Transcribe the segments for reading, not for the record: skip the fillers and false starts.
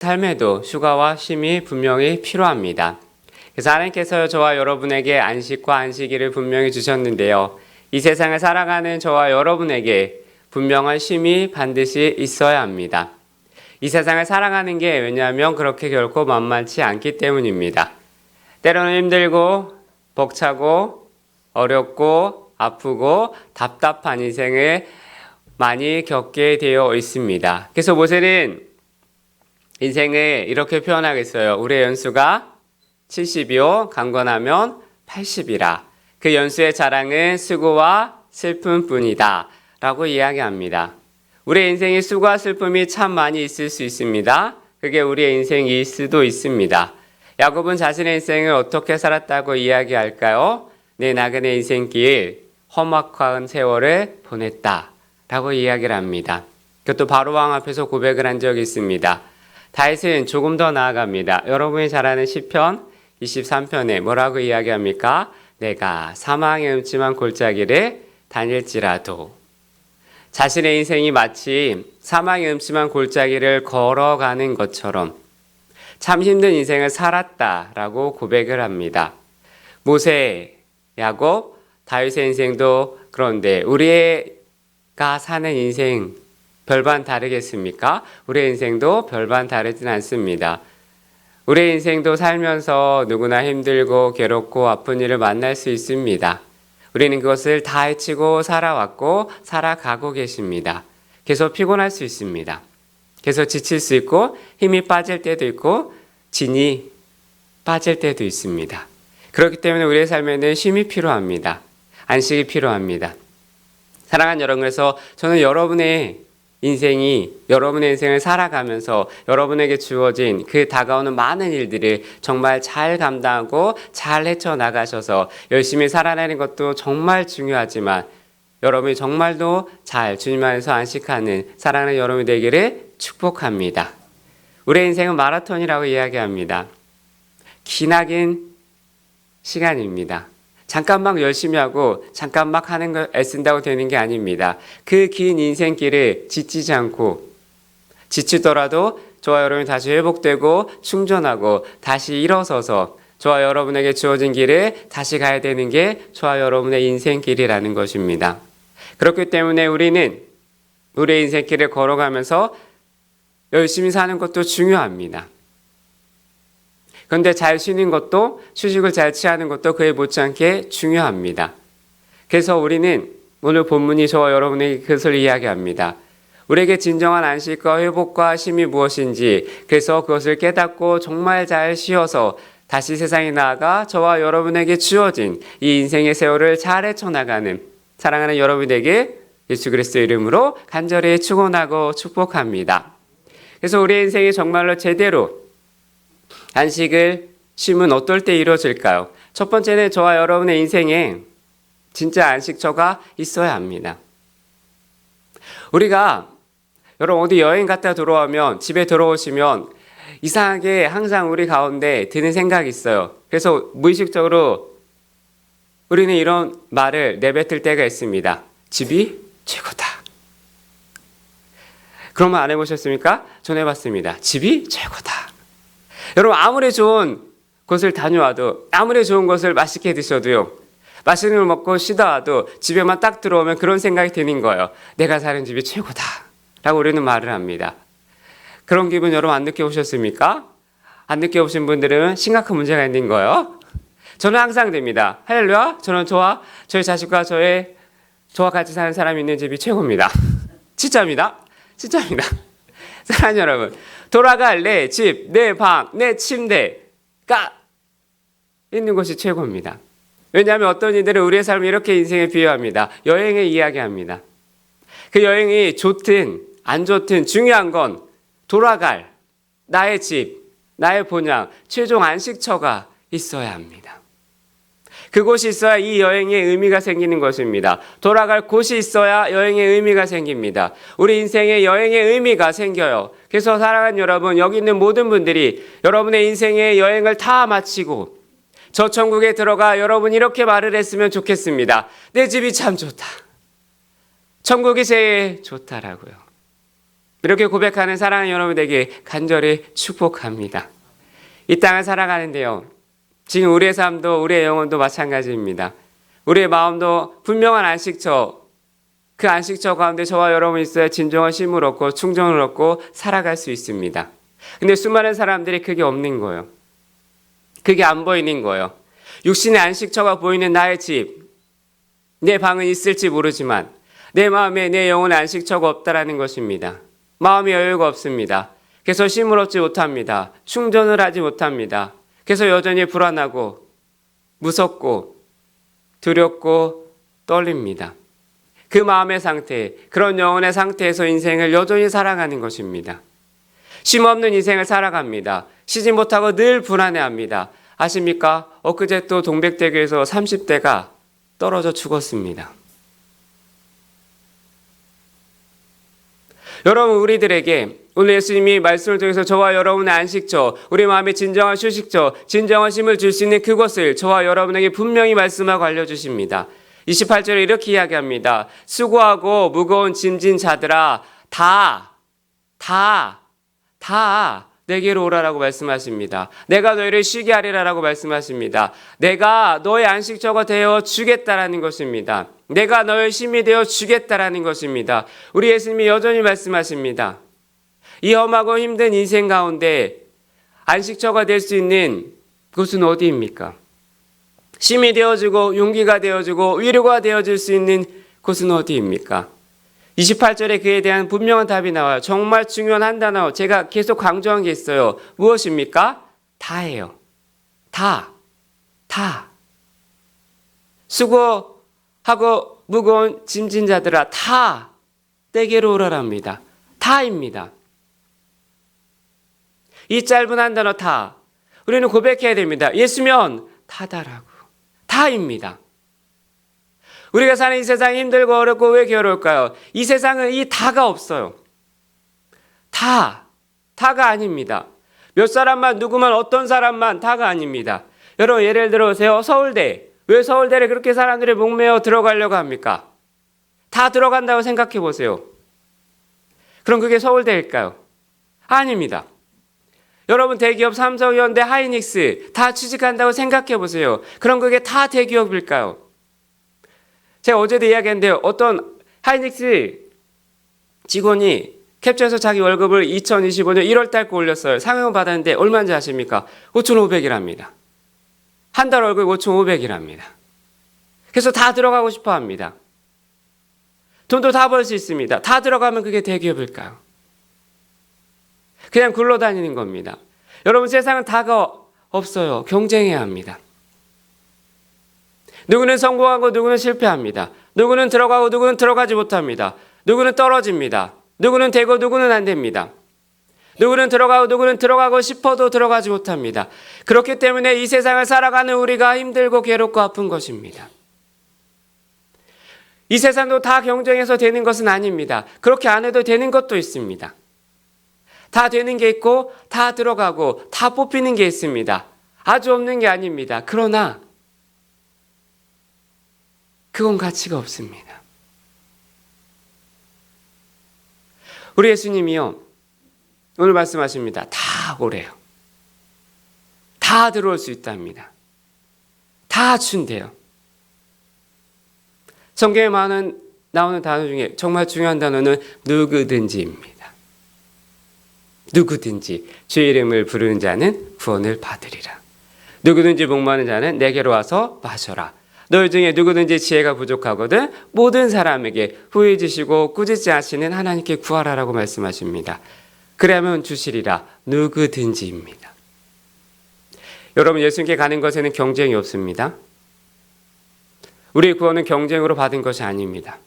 삶에도 휴가와 쉼이 분명히 필요합니다. 그래서 하나님께서 저와 여러분에게 안식과 안식일을 분명히 주셨는데요. 이 세상을 살아가는 저와 여러분에게 분명한 쉼이 반드시 있어야 합니다. 이 세상을 살아가는 게 왜냐하면 그렇게 결코 만만치 않기 때문입니다. 때로는 힘들고 벅차고 어렵고 아프고 답답한 인생을 많이 겪게 되어 있습니다. 그래서 모세는 인생을 이렇게 표현하겠어요. 우리의 연수가 70이요 강건하면 80이라. 그 연수의 자랑은 수고와 슬픔뿐이다 라고 이야기합니다. 우리의 인생에 수고와 슬픔이 참 많이 있을 수 있습니다. 그게 우리의 인생일 수도 있습니다. 야곱은 자신의 인생을 어떻게 살았다고 이야기할까요? 내 나그네 인생길 험악한 세월을 보냈다 라고 이야기를 합니다. 그것도 바로왕 앞에서 고백을 한 적이 있습니다. 다윗은 조금 더 나아갑니다. 여러분이 잘 아는 시편 23편에 뭐라고 이야기합니까? 내가 사망의 음침한 골짜기를 다닐지라도. 자신의 인생이 마치 사망의 음침한 골짜기를 걸어가는 것처럼 참 힘든 인생을 살았다라고 고백을 합니다. 모세, 야곱, 다윗의 인생도 그런데 우리가 사는 인생 별반 다르겠습니까? 우리의 인생도 별반 다르진 않습니다. 우리의 인생도 살면서 누구나 힘들고 괴롭고 아픈 일을 만날 수 있습니다. 우리는 그것을 다 헤치고 살아왔고 살아가고 계십니다. 계속 피곤할 수 있습니다. 계속 지칠 수 있고 힘이 빠질 때도 있고 진이 빠질 때도 있습니다. 그렇기 때문에 우리의 삶에는 쉼이 필요합니다. 안식이 필요합니다. 사랑하는 여러분, 그래서 저는 여러분의 인생을 살아가면서 여러분에게 주어진 그 다가오는 많은 일들을 정말 잘 감당하고 잘 헤쳐나가셔서 열심히 살아내는 것도 정말 중요하지만 여러분이 정말도 잘 주님 안에서 안식하는 사랑하는 여러분이 되기를 축복합니다. 우리의 인생은 마라톤이라고 이야기합니다. 기나긴 시간입니다. 잠깐 막 열심히 하고 잠깐 막 하는 걸 애쓴다고 되는 게 아닙니다. 그 긴 인생길을 지치지 않고 지치더라도 저와 여러분이 다시 회복되고 충전하고 다시 일어서서 저와 여러분에게 주어진 길을 다시 가야 되는 게 저와 여러분의 인생길이라는 것입니다. 그렇기 때문에 우리는 우리의 인생길을 걸어가면서 열심히 사는 것도 중요합니다. 그런데 잘 쉬는 것도 휴식을 잘 취하는 것도 그에 못지않게 중요합니다. 그래서 우리는 오늘 본문이 저와 여러분에게 그것을 이야기합니다. 우리에게 진정한 안식과 회복과 쉼이 무엇인지 그래서 그것을 깨닫고 정말 잘 쉬어서 다시 세상에 나아가 저와 여러분에게 주어진 이 인생의 세월을 잘 헤쳐나가는 사랑하는 여러분에게 예수 그리스도의 이름으로 간절히 축원하고 축복합니다. 그래서 우리의 인생이 정말로 제대로 안식을 쉼은 어떨 때 이루어질까요? 첫 번째는 저와 여러분의 인생에 진짜 안식처가 있어야 합니다. 우리가 여러분 어디 여행 갔다 들어오면 집에 들어오시면 이상하게 항상 우리 가운데 드는 생각이 있어요. 그래서 무의식적으로 우리는 이런 말을 내뱉을 때가 있습니다. 집이 최고다. 그런 말 안 해보셨습니까? 전 해봤습니다. 집이 최고다. 여러분 아무리 좋은 곳을 다녀와도 아무리 좋은 것을 맛있게 드셔도요. 맛있는 걸 먹고 쉬다 와도 집에만 딱 들어오면 그런 생각이 드는 거예요. 내가 사는 집이 최고다 라고 우리는 말을 합니다. 그런 기분 여러분 안 느껴보셨습니까? 안 느껴보신 분들은 심각한 문제가 있는 거예요. 저는 항상 됩니다. 할렐루야. 저는 저희 자식과 저와 같이 사는 사람이 있는 집이 최고입니다. 진짜입니다. 진짜입니다. 사랑하는 여러분, 돌아갈 내 집, 내 방, 내 침대가 있는 곳이 최고입니다. 왜냐하면 어떤 이들은 우리의 삶을 이렇게 인생에 비유합니다. 여행을 이야기합니다. 그 여행이 좋든 안 좋든 중요한 건 돌아갈 나의 집, 나의 본향, 최종 안식처가 있어야 합니다. 그곳이 있어야 이 여행의 의미가 생기는 것입니다. 돌아갈 곳이 있어야 여행의 의미가 생깁니다. 우리 인생의 여행의 의미가 생겨요. 그래서 사랑하는 여러분, 여기 있는 모든 분들이 여러분의 인생의 여행을 다 마치고 저 천국에 들어가 여러분 이렇게 말을 했으면 좋겠습니다. 내 집이 참 좋다. 천국이 제일 좋다라고요. 이렇게 고백하는 사랑하는 여러분에게 간절히 축복합니다. 이 땅을 살아가는데요. 지금 우리의 삶도 우리의 영혼도 마찬가지입니다. 우리의 마음도 분명한 안식처, 그 안식처 가운데 저와 여러분이 있어야 진정한 쉼을 얻고 충정을 얻고 살아갈 수 있습니다. 근데 수많은 사람들이 그게 없는 거예요. 그게 안 보이는 거예요. 육신의 안식처가 보이는 나의 집, 내 방은 있을지 모르지만 내 마음에 내 영혼의 안식처가 없다라는 것입니다. 마음의 여유가 없습니다. 그래서 쉼을 얻지 못합니다. 충전을 하지 못합니다. 그래서 여전히 불안하고 무섭고 두렵고 떨립니다. 그 마음의 상태, 그런 영혼의 상태에서 인생을 여전히 살아가는 것입니다. 쉼 없는 인생을 살아갑니다. 쉬지 못하고 늘 불안해합니다. 아십니까? 엊그제 또 동백대교에서 30대가 떨어져 죽었습니다. 여러분, 우리들에게 오늘 예수님이 말씀을 통해서 저와 여러분의 안식처, 우리 마음의 진정한 휴식처, 진정한 쉼을 줄 수 있는 그것을 저와 여러분에게 분명히 말씀하고 알려주십니다. 28절에 이렇게 이야기합니다. 수고하고 무거운 짐진 자들아 다 내게로 오라라고 말씀하십니다. 내가 너희를 쉬게 하리라라고 말씀하십니다. 내가 너의 안식처가 되어 주겠다라는 것입니다. 내가 너의 쉼이 되어 주겠다라는 것입니다. 우리 예수님이 여전히 말씀하십니다. 이 험하고 힘든 인생 가운데 안식처가 될 수 있는 곳은 어디입니까? 쉼이 되어주고 용기가 되어주고 위로가 되어줄 수 있는 곳은 어디입니까? 28절에 그에 대한 분명한 답이 나와요. 정말 중요한 한 단어, 제가 계속 강조한 게 있어요. 무엇입니까? 다예요. 다. 수고하고 무거운 짐진 자들아 다 내게로 오라랍니다. 다입니다. 이 짧은 한 단어 다. 우리는 고백해야 됩니다. 예수면 다다라고. 다입니다. 우리가 사는 이 세상이 힘들고 어렵고 왜 괴로울까요? 이 세상은 이 다가 없어요. 다가 아닙니다. 몇 사람만, 누구만, 어떤 사람만 다가 아닙니다. 여러분 예를 들어보세요. 서울대. 왜 서울대를 그렇게 사람들이 목매어 들어가려고 합니까? 다 들어간다고 생각해 보세요. 그럼 그게 서울대일까요? 아닙니다. 여러분 대기업 삼성, 현대, 하이닉스 다 취직한다고 생각해 보세요. 그럼 그게 다 대기업일까요? 제가 어제도 이야기했는데요. 어떤 하이닉스 직원이 캡처해서 자기 월급을 2025년 1월 달거 올렸어요. 상여금 받았는데 얼마인지 아십니까? 5,500이랍니다. 한 달 월급 5,500이랍니다. 그래서 다 들어가고 싶어 합니다. 돈도 다 벌 수 있습니다. 다 들어가면 그게 대기업일까요? 그냥 굴러다니는 겁니다. 여러분 세상은 다가 없어요. 경쟁해야 합니다. 누구는 성공하고 누구는 실패합니다. 누구는 들어가고 누구는 들어가지 못합니다. 누구는 떨어집니다. 누구는 되고 누구는 안 됩니다. 누구는 들어가고 누구는 들어가고 싶어도 들어가지 못합니다. 그렇기 때문에 이 세상을 살아가는 우리가 힘들고 괴롭고 아픈 것입니다. 이 세상도 다 경쟁해서 되는 것은 아닙니다. 그렇게 안 해도 되는 것도 있습니다. 다 되는 게 있고 다 들어가고 다 뽑히는 게 있습니다. 아주 없는 게 아닙니다. 그러나 그건 가치가 없습니다. 우리 예수님이요 오늘 말씀하십니다. 다 오래요. 다 들어올 수 있답니다. 다 준대요. 성경에 나오는 단어 중에 정말 중요한 단어는 누구든지입니다. 누구든지 주의 이름을 부르는 자는 구원을 받으리라. 누구든지 목마른 자는 내게로 와서 마셔라. 너희 중에 누구든지 지혜가 부족하거든 모든 사람에게 후히 주시고 꾸짖지 않으시는 하나님께 구하라라고 말씀하십니다. 그러면 주시리라. 누구든지입니다. 여러분 예수님께 가는 것에는 경쟁이 없습니다. 우리의 구원은 경쟁으로 받은 것이 아닙니다.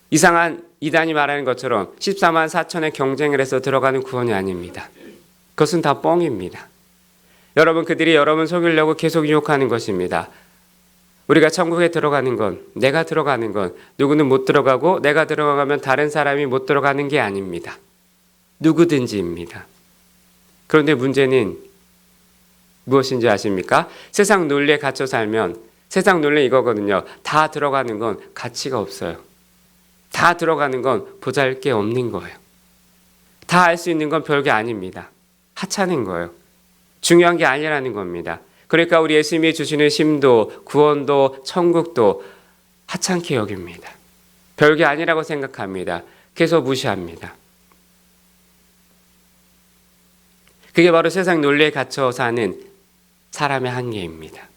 이상한 이단이 말하는 것처럼 14만 4천의 경쟁을 해서 들어가는 구원이 아닙니다. 그것은 다 뻥입니다. 여러분 그들이 여러분 속이려고 계속 유혹하는 것입니다. 우리가 천국에 들어가는 건 내가 들어가는 건 누구는 못 들어가고 내가 들어가면 다른 사람이 못 들어가는 게 아닙니다. 누구든지입니다. 그런데 문제는 무엇인지 아십니까? 세상 논리에 갇혀 살면 세상 논리 이거거든요. 다 들어가는 건 가치가 없어요. 다 들어가는 건 보잘게 없는 거예요. 다 할 수 있는 건 별게 아닙니다. 하찮은 거예요. 중요한 게 아니라는 겁니다. 그러니까 우리 예수님이 주시는 쉼도 구원도 천국도 하찮게 여깁니다. 별게 아니라고 생각합니다. 그래서 무시합니다. 그게 바로 세상 논리에 갇혀 사는 사람의 한계입니다.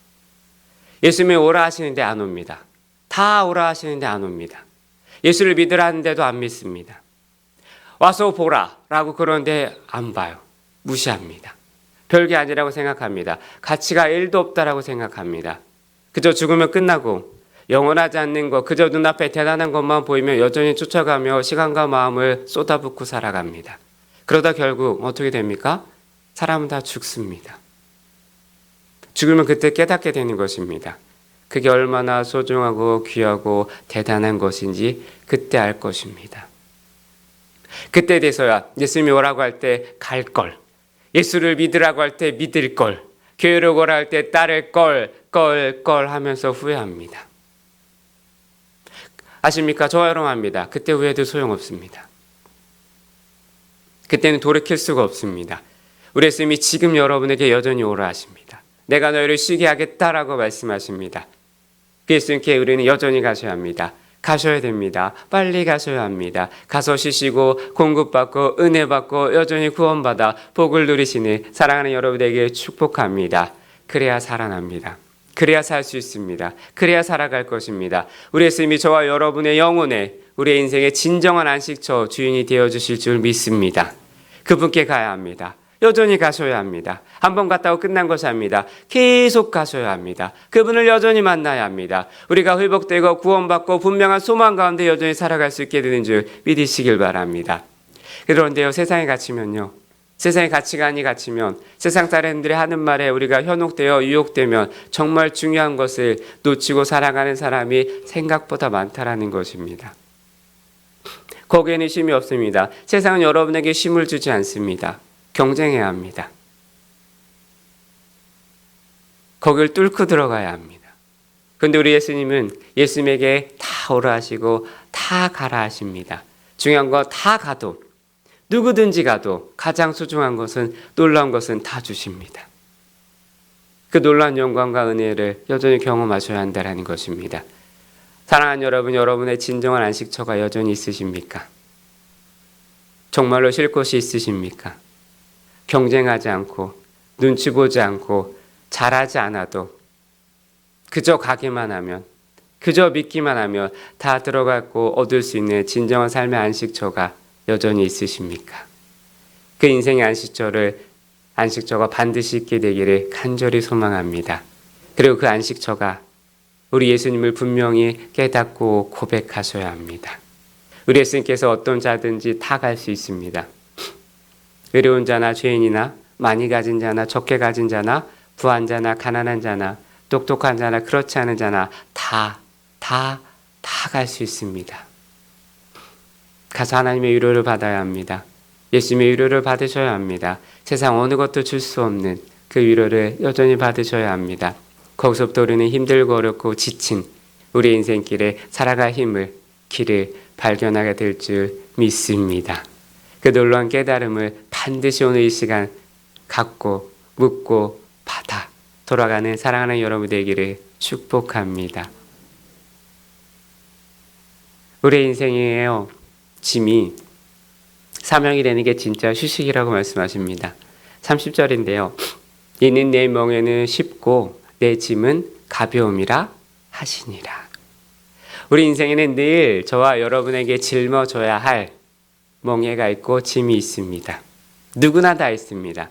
예수님이 오라 하시는데 안 옵니다. 다 오라 하시는데 안 옵니다. 예수를 믿으라 하는데도 안 믿습니다. 와서 보라 라고 그러는데 안 봐요. 무시합니다. 별게 아니라고 생각합니다. 가치가 1도 없다라고 생각합니다. 그저 죽으면 끝나고 영원하지 않는 것, 그저 눈앞에 대단한 것만 보이면 여전히 쫓아가며 시간과 마음을 쏟아붓고 살아갑니다. 그러다 결국 어떻게 됩니까? 사람은 다 죽습니다. 죽으면 그때 깨닫게 되는 것입니다. 그게 얼마나 소중하고 귀하고 대단한 것인지 그때 알 것입니다. 그때 돼서야 예수님이 오라고 할 때 갈 걸, 예수를 믿으라고 할 때 믿을 걸, 교회로 오라 할 때 따를 걸 하면서 후회합니다. 아십니까? 저와 여러분 합니다. 그때 후회도 소용없습니다. 그때는 돌이킬 수가 없습니다. 우리 예수님이 지금 여러분에게 여전히 오라 하십니다. 내가 너희를 쉬게 하겠다라고 말씀하십니다. 그 예수님께 우리는 여전히 가셔야 합니다. 가셔야 됩니다. 빨리 가셔야 합니다. 가서 쉬시고 공급받고 은혜받고 여전히 구원받아 복을 누리시는 사랑하는 여러분에게 축복합니다. 그래야 살아납니다. 그래야 살 수 있습니다. 그래야 살아갈 것입니다. 우리 예수님이 저와 여러분의 영혼에 우리의 인생의 진정한 안식처 주인이 되어주실 줄 믿습니다. 그분께 가야 합니다. 여전히 가셔야 합니다. 한번 갔다고 끝난 것이 아닙니다. 계속 가셔야 합니다. 그분을 여전히 만나야 합니다. 우리가 회복되고 구원받고 분명한 소망 가운데 여전히 살아갈 수 있게 되는 줄 믿으시길 바랍니다. 그런데요, 세상에 갇히면요, 세상의 가치관이 갇히면, 세상 사람들이 하는 말에 우리가 현혹되어 유혹되면 정말 중요한 것을 놓치고 살아가는 사람이 생각보다 많다라는 것입니다. 거기에는 쉼이 없습니다. 세상은 여러분에게 쉼을 주지 않습니다. 경쟁해야 합니다. 거길 뚫고 들어가야 합니다. 그런데 우리 예수님은 예수님에게 다 오라 하시고 다 가라 하십니다. 중요한 거 다 가도, 누구든지 가도 가장 소중한 것은, 놀라운 것은 다 주십니다. 그 놀라운 영광과 은혜를 여전히 경험하셔야 한다는 것입니다. 사랑하는 여러분, 여러분의 진정한 안식처가 여전히 있으십니까? 정말로 쉴 곳이 있으십니까? 경쟁하지 않고 눈치 보지 않고 잘하지 않아도 그저 가기만 하면, 그저 믿기만 하면 다 들어가고 얻을 수 있는 진정한 삶의 안식처가 여전히 있으십니까? 그 인생의 안식처가 반드시 있게 되기를 간절히 소망합니다. 그리고 그 안식처가 우리 예수님을 분명히 깨닫고 고백하셔야 합니다. 우리 예수님께서 어떤 자든지 다 갈 수 있습니다. 어려운 자나 죄인이나 많이 가진 자나 적게 가진 자나 부한 자나 가난한 자나 똑똑한 자나 그렇지 않은 자나 다 갈 수 있습니다. 가서 하나님의 위로를 받아야 합니다. 예수님의 위로를 받으셔야 합니다. 세상 어느 것도 줄 수 없는 그 위로를 여전히 받으셔야 합니다. 거기서부터 우리는 힘들고 어렵고 지친 우리 인생길에 살아갈 길을 발견하게 될 줄 믿습니다. 그 놀라운 깨달음을 반드시 오늘 이 시간 갖고 묻고 받아 돌아가는 사랑하는 여러분 되기를 축복합니다. 우리 인생이에요. 짐이 사명이 되는 게 진짜 휴식이라고 말씀하십니다. 30절인데요. 이는 내 멍에는 쉽고 내 짐은 가벼움이라 하시니라. 우리 인생에는 늘 저와 여러분에게 짊어져야 할 멍에가 있고 짐이 있습니다. 누구나 다 있습니다.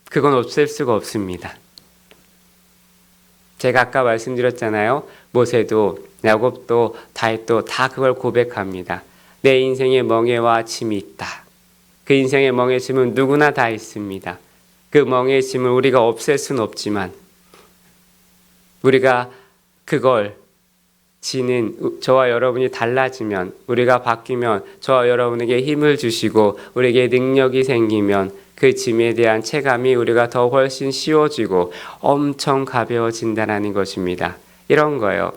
그건 없앨 수가 없습니다. 제가 아까 말씀드렸잖아요. 모세도 야곱도 다윗도 다 그걸 고백합니다. 내 인생에 멍에와 짐이 있다. 그 인생의 멍에 짐은 누구나 다 있습니다. 그 멍의 짐을 우리가 없앨 수는 없지만 우리가 그걸 지는 저와 여러분이 달라지면, 우리가 바뀌면, 저와 여러분에게 힘을 주시고 우리에게 능력이 생기면 그 짐에 대한 체감이 우리가 더 훨씬 쉬워지고 엄청 가벼워진다는 것입니다. 이런 거예요.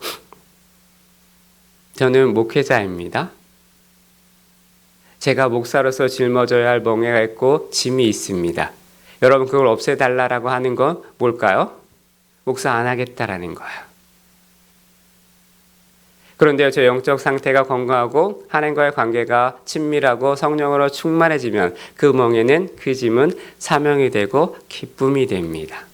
저는 목회자입니다. 제가 목사로서 짊어져야 할 멍에가 있고 짐이 있습니다. 여러분, 그걸 없애달라고 하는 건 뭘까요? 목사 안 하겠다라는 거예요. 그런데요, 제 영적 상태가 건강하고 하나님과의 관계가 친밀하고 성령으로 충만해지면 그 멍에는, 그 짐은 사명이 되고 기쁨이 됩니다.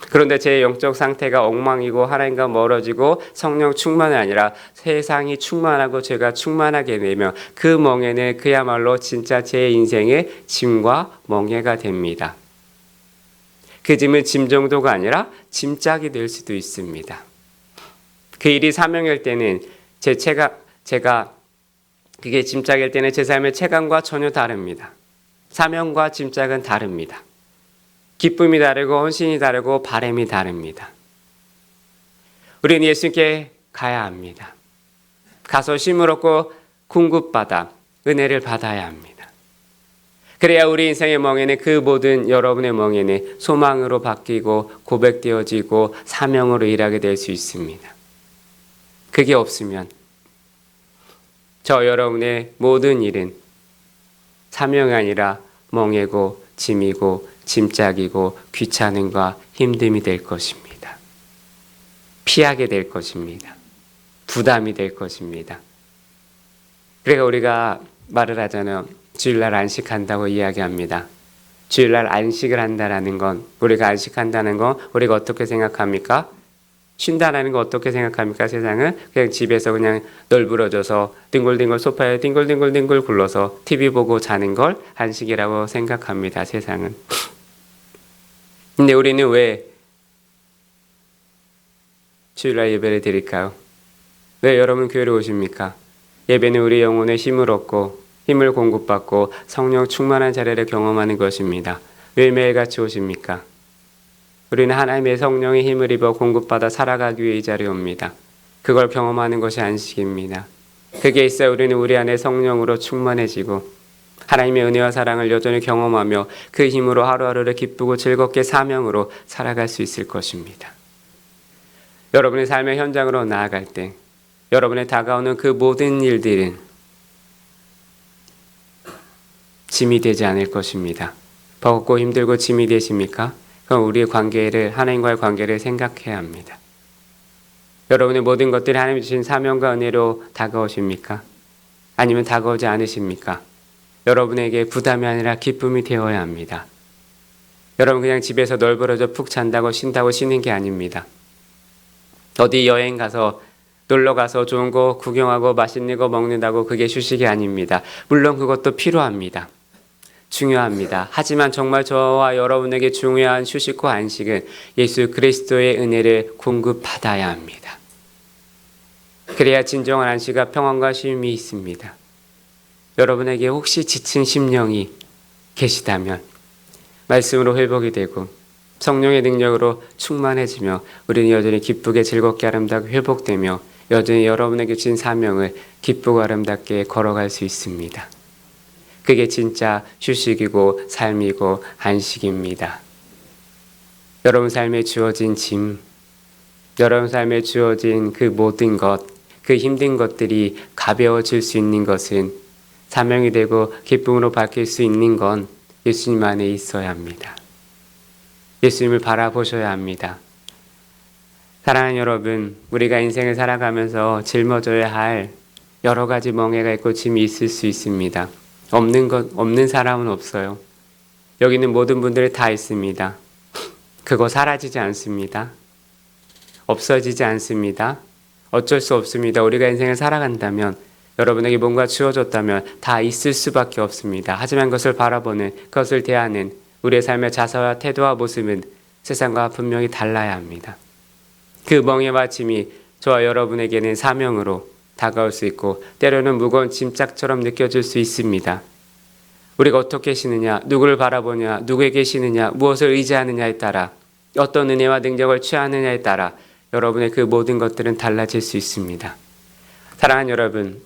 그런데 제 영적 상태가 엉망이고 하나님과 멀어지고 성령 충만이 아니라 세상이 충만하고 제가 충만하게 되면 그 멍에는 그야말로 진짜 제 인생의 짐과 멍에가 됩니다. 그 짐은 짐 정도가 아니라 짐짝이 될 수도 있습니다. 그 일이 사명일 때는 제가 그게 짐짝일 때는 제 삶의 체감과 전혀 다릅니다. 사명과 짐짝은 다릅니다. 기쁨이 다르고 헌신이 다르고 바람이 다릅니다. 우리는 예수님께 가야 합니다. 가서 힘을 얻고 공급받아 은혜를 받아야 합니다. 그래야 우리 인생의 멍에는, 그 모든 여러분의 멍에는 소망으로 바뀌고 고백되어지고 사명으로 일하게 될 수 있습니다. 그게 없으면 저 여러분의 모든 일은 사명이 아니라 멍에고 짐이고 짐짝이고 귀찮음과 힘듦이 될 것입니다. 피하게 될 것입니다. 부담이 될 것입니다. 그러니까 우리가 말을 하잖아요. 주일날 안식한다고 이야기합니다. 주일날 안식을 한다라는 건, 우리가 안식한다는 건 우리가 어떻게 생각합니까? 쉰다라는 거 어떻게 생각합니까? 세상은 그냥 집에서 그냥 널브러져서 뒹굴뒹굴 소파에 뒹굴뒹굴 굴러서 TV 보고 자는 걸 안식이라고 생각합니다. 세상은. 근데 우리는 왜 주일날 예배를 드릴까요? 왜 여러분 교회로 오십니까? 예배는 우리 영혼의 힘을 얻고 힘을 공급받고 성령 충만한 자리를 경험하는 것입니다. 왜 매일같이 오십니까? 우리는 하나님의 성령의 힘을 입어 공급받아 살아가기 위해 이 자리에 옵니다. 그걸 경험하는 것이 안식입니다. 그게 있어야 우리는 우리 안에 성령으로 충만해지고 하나님의 은혜와 사랑을 여전히 경험하며 그 힘으로 하루하루를 기쁘고 즐겁게 사명으로 살아갈 수 있을 것입니다. 여러분의 삶의 현장으로 나아갈 때 여러분의 다가오는 그 모든 일들은 짐이 되지 않을 것입니다. 버겁고 힘들고 짐이 되십니까? 그럼 우리의 관계를, 하나님과의 관계를 생각해야 합니다. 여러분의 모든 것들이 하나님이 주신 사명과 은혜로 다가오십니까? 아니면 다가오지 않으십니까? 여러분에게 부담이 아니라 기쁨이 되어야 합니다. 여러분 그냥 집에서 널브러져 푹 잔다고 쉰다고 쉬는 게 아닙니다. 어디 여행 가서 놀러 가서 좋은 거 구경하고 맛있는 거 먹는다고 그게 휴식이 아닙니다. 물론 그것도 필요합니다. 중요합니다. 하지만 정말 저와 여러분에게 중요한 휴식과 안식은 예수 그리스도의 은혜를 공급받아야 합니다. 그래야 진정한 안식과 평안과 쉼이 있습니다. 여러분에게 혹시 지친 심령이 계시다면 말씀으로 회복이 되고 성령의 능력으로 충만해지며 우리는 여전히 기쁘게 즐겁게 아름답게 회복되며 여전히 여러분에게 주신 사명을 기쁘고 아름답게 걸어갈 수 있습니다. 그게 진짜 휴식이고 삶이고 안식입니다. 여러분 삶에 주어진 짐, 여러분 삶에 주어진 그 모든 것, 그 힘든 것들이 가벼워질 수 있는 것은 사명이 되고 기쁨으로 바뀔 수 있는 건 예수님 안에 있어야 합니다. 예수님을 바라보셔야 합니다. 사랑하는 여러분, 우리가 인생을 살아가면서 짊어져야 할 여러 가지 멍에가 있고 짐이 있을 수 있습니다. 없는 사람은 없어요. 여기 있는 모든 분들이 다 있습니다. 그거 사라지지 않습니다. 없어지지 않습니다. 어쩔 수 없습니다. 우리가 인생을 살아간다면, 여러분에게 뭔가 주어졌다면 다 있을 수밖에 없습니다. 하지만 그것을 바라보는, 그것을 대하는 우리의 삶의 자세와 태도와 모습은 세상과 분명히 달라야 합니다. 그 멍에와 짐이 저와 여러분에게는 사명으로 다가올 수 있고 때로는 무거운 짐짝처럼 느껴질 수 있습니다. 우리가 어떻게 쉬느냐, 누구를 바라보냐, 누구에게 쉬느냐, 무엇을 의지하느냐에 따라, 어떤 은혜와 능력을 취하느냐에 따라 여러분의 그 모든 것들은 달라질 수 있습니다. 사랑하는 여러분,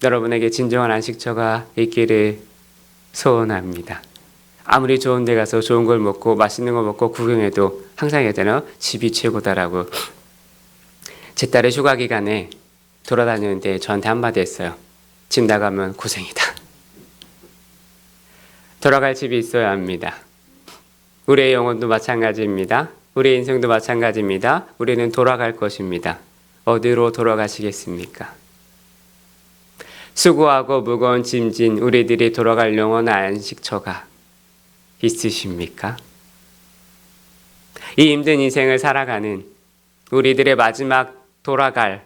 여러분에게 진정한 안식처가 있기를 소원합니다. 아무리 좋은 데 가서 좋은 걸 먹고 맛있는 거 먹고 구경해도 항상 얘기하잖아요. 집이 최고다라고. 제 딸의 휴가 기간에 돌아다니는데 저한테 한마디 했어요. 집 나가면 고생이다. 돌아갈 집이 있어야 합니다. 우리의 영혼도 마찬가지입니다. 우리의 인생도 마찬가지입니다. 우리는 돌아갈 것입니다. 어디로 돌아가시겠습니까? 수고하고 무거운 짐진 우리들이 돌아갈 영원한 안식처가 있으십니까? 이 힘든 인생을 살아가는 우리들의 마지막 돌아갈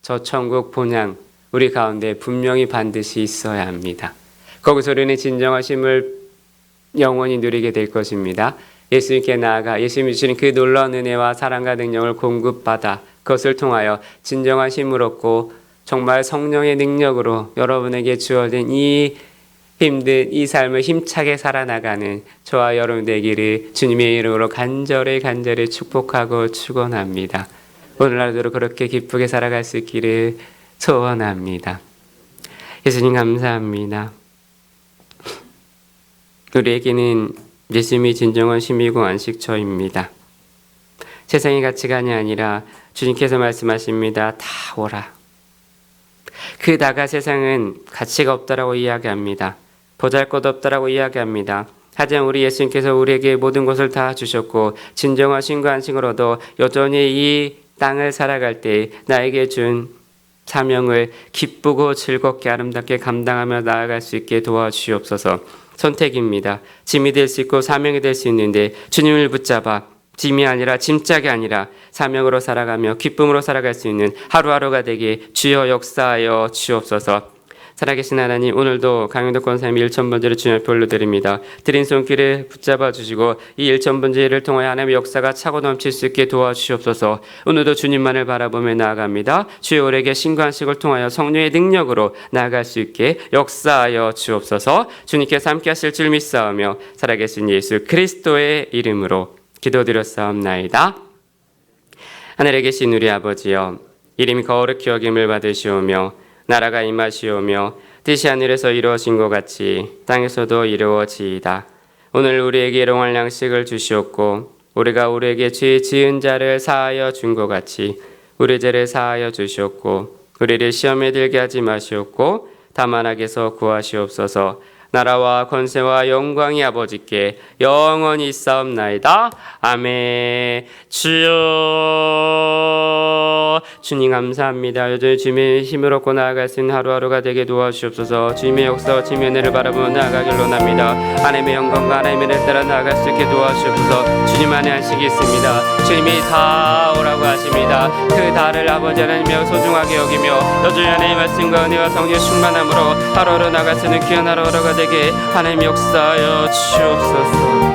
저 천국 본향 우리 가운데 분명히 반드시 있어야 합니다. 거기서 우리는 진정한 쉼을 영원히 누리게 될 것입니다. 예수님께 나아가 예수님이 주시는 그 놀라운 은혜와 사랑과 능력을 공급받아 그것을 통하여 진정한 쉼을 얻고 정말 성령의 능력으로 여러분에게 주어진 이 힘든 이 삶을 힘차게 살아나가는 저와 여러분 되기를 주님의 이름으로 간절히 축복하고 축원합니다. 오늘날도 그렇게 기쁘게 살아갈 수 있기를 소원합니다. 예수님 감사합니다. 우리에게는 예수님이 진정한 쉼이고 안식처입니다. 세상의 가치관이 아니라 주님께서 말씀하십니다. 다 오라. 그 나가 세상은 가치가 없다라고 이야기합니다. 보잘것없다라고 이야기합니다. 하지만 우리 예수님께서 우리에게 모든 것을 다 주셨고 진정한 쉼과 안식을 얻어 여전히 이 땅을 살아갈 때 나에게 준 사명을 기쁘고 즐겁게 아름답게 감당하며 나아갈 수 있게 도와주시옵소서. 선택입니다. 짐이 될 수 있고 사명이 될 수 있는데 주님을 붙잡아 짐이 아니라 짐짝이 아니라 사명으로 살아가며 기쁨으로 살아갈 수 있는 하루하루가 되게 주여 역사하여 주옵소서. 살아계신 하나님, 오늘도 강영덕 권사님 1,000번제를 주님 앞에 올려드립니다. 드린 손길을 붙잡아 주시고 이 1,000번제를 통하여 하나님의 역사가 차고 넘칠 수 있게 도와주시옵소서. 오늘도 주님만을 바라보며 나아갑니다. 주의 오래게 신관식을 통하여 성령의 능력으로 나아갈 수 있게 역사하여 주옵소서. 주님께서 함께 하실 줄 믿사오며 살아계신 예수 그리스도의 이름으로 기도드렸사옵나이다. 하늘에 계신 우리 아버지여, 이름이 거룩히 여김을 받으시오며 나라가 임하시오며 뜻이 하늘에서 이루어진 것 같이 땅에서도 이루어지이다. 오늘 우리에게 일용할 양식을 주시옵고 우리가 우리에게 죄 지은 자를 사하여 준 것 같이 우리 죄를 사하여 주시옵고 우리를 시험에 들게 하지 마시옵고 다만 악에서 구하시옵소서. 나라와 권세와 영광이 아버지께 영원히 있사옵나이다. 아멘. 주여, 주님 감사합니다. 여전히 주님의 힘을 얻고 나아갈 수 있는 하루하루가 되게 도와주시옵소서. 주님의 역사와 주님의 은혜를 바라보며 나아가길 원합니다. 하나님의 영광과 하나님의 은혜를 따라 나아갈 수 있게 도와주시옵소서. 주님 안에 안식이 있습니다. 주님이 다 오라고 하십니다. 그 다를 아버지 하나님이 소중하게 여기며 여전히 하나님의 말씀과 은혜와 성령의 충만함으로 하루하루 나아갈 수 있는 귀한 하루하루가 되게 하나님 역사하여 주옵소서.